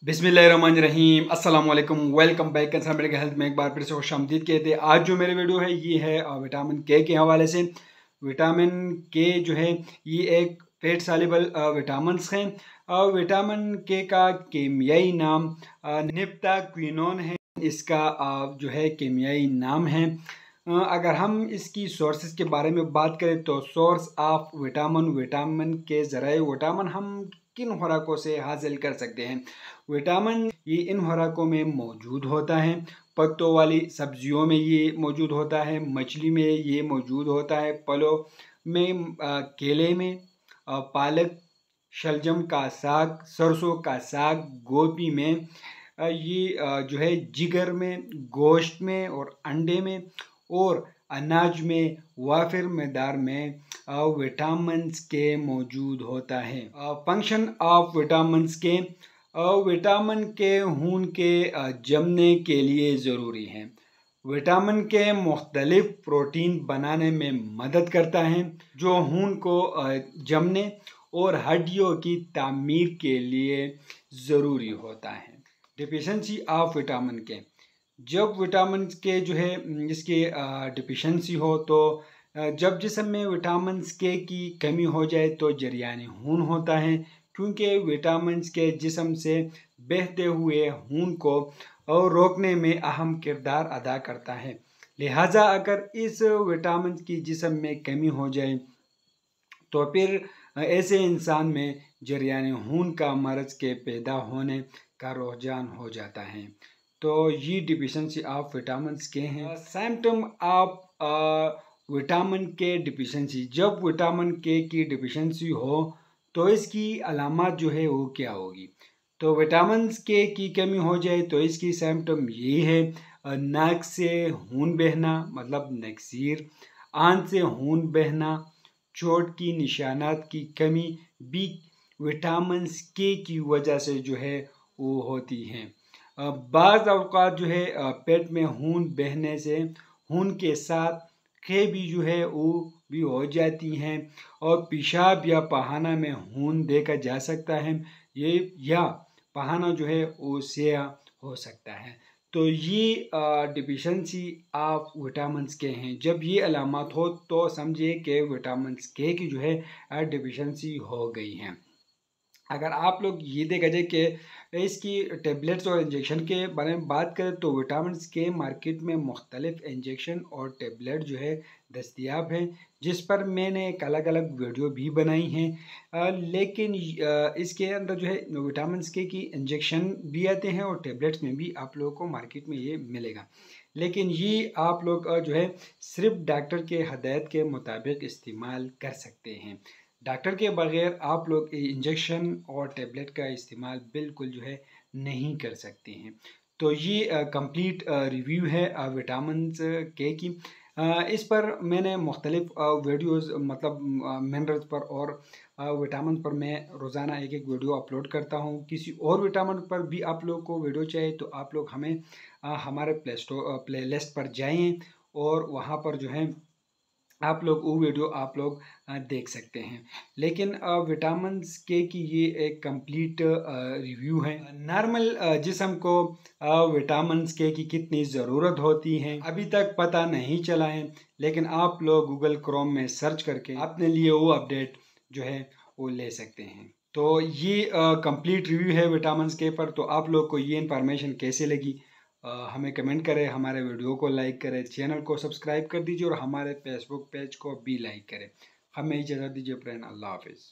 बिस्मिल्लाहिर्रहमानिर्रहीम अस्सलाम वालेकुम welcome back concern medical health में एक बार फिर से खुश आमदीद कहते हैं। आज जो मेरी वीडियो है ये है विटामिन के हवाले से। विटामिन के जो है ये एक फैट सॉल्युबल विटामिन्स हैं। विटामिन के का केमियाई नाम निप्टाक्विनोन है। इसका जो है केमियाई नाम है। अगर हम इसकी सोर्सेज के बारे में बात करें तो सोर्स ऑफ विटामिन के ज़राए विटामिन हम किन खुराकों से हासिल कर सकते हैं। विटामिन ये इन खुराकों में मौजूद होता है। पत्तों वाली सब्जियों में ये मौजूद होता है, मछली में ये मौजूद होता है, फलों में केले में, पालक, शलजम का साग, सरसों का साग, गोभी में, ये जो है जिगर में, गोश्त में और अंडे में और अनाज में वाफिर मकदार में विटामिन्स के मौजूद होता है। फंक्शन ऑफ विटामिन्स के विटामिन के खून के जमने के लिए ज़रूरी हैं। विटामिन के मुख्तलिफ प्रोटीन बनाने में मदद करता है जो खून को जमने और हड्डियों की तामीर के लिए ज़रूरी होता है। डिफिशेंसी ऑफ विटामिन के, जब विटामिन के जो है इसकी डिफिशेंसी हो तो जब जिस्म में विटामिन के की कमी हो जाए तो जरियान खून होता है, क्योंकि विटामिन के जिस्म से बहते हुए खून को रोकने में अहम किरदार अदा करता है। लिहाजा अगर इस विटामिन की जिस्म में कमी हो जाए तो फिर ऐसे इंसान में जरियान खून का मर्ज के पैदा होने का रुझान हो जाता है। तो ये डिफिशेंसी ऑफ विटामिन के हैं। सिम्टम ऑफ विटामिन के डिफिशेंसी, जब विटामिन के की डिफिशेंसी हो तो इसकी अलामत जो है वो क्या होगी। तो विटामिन के की कमी हो जाए तो इसकी सिम्टम ये है, नाक से खून बहना मतलब नक्सीर, आंत से खून बहना, चोट की निशानात की कमी भी विटामिन के की वजह से जो है वो होती हैं। बाज़ औक़ात जो है पेट में खून बहने से खून के साथ खे भी जो है वो भी हो जाती हैं और पेशाब या पखाना में खून देखा जा सकता है, ये या पखाना जो है वो स्याह हो सकता है। तो ये डिफिशेंसी ऑफ विटामिन के हैं। जब ये अलामत हो तो समझिए कि विटामिन के की जो है डिफिशेंसी हो गई है। अगर आप लोग ये देखा जाए कि इसकी टेबलेट्स और इंजेक्शन के बारे में बात करें तो विटामिन के मार्केट में मुख्तलिफ इंजेक्शन और टेबलेट जो है दस्तयाब हैं, जिस पर मैंने एक अलग अलग वीडियो भी बनाई हैं। लेकिन इसके अंदर जो है विटामिन के की इंजेक्शन भी आते हैं और टेबलेट्स में भी आप लोगों को मार्केट में ये मिलेगा। लेकिन ये आप लोग जो है सिर्फ डॉक्टर के हदायत के मुताबिक इस्तेमाल कर सकते हैं। डॉक्टर के बगैर आप लोग इंजेक्शन और टेबलेट का इस्तेमाल बिल्कुल जो है नहीं कर सकते हैं। तो ये कंप्लीट रिव्यू है विटामिन के की। इस पर मैंने मुख्तलिफ वीडियोज़ मतलब मिनरल्स पर और विटामिन पर मैं रोज़ाना एक एक वीडियो अपलोड करता हूँ। किसी और विटामिन पर भी आप लोग को वीडियो चाहिए तो आप लोग हमें हमारे प्ले लिस्ट पर जाएँ और वहाँ पर जो है आप लोग वो वीडियो आप लोग देख सकते हैं। लेकिन विटामिन के की ये एक कंप्लीट रिव्यू है। नॉर्मल जिस्म को विटामिन के की कितनी ज़रूरत होती है अभी तक पता नहीं चला है, लेकिन आप लोग गूगल क्रोम में सर्च करके अपने लिए वो अपडेट जो है वो ले सकते हैं। तो ये कंप्लीट रिव्यू है विटामिन के पर। तो आप लोग को ये इन्फॉर्मेशन कैसे लगी हमें कमेंट करें, हमारे वीडियो को लाइक करें, चैनल को सब्सक्राइब कर दीजिए और हमारे फेसबुक पेज को भी लाइक करें। हमें इजाज़त दीजिए फ्रेंड, अल्लाह हाफिज़।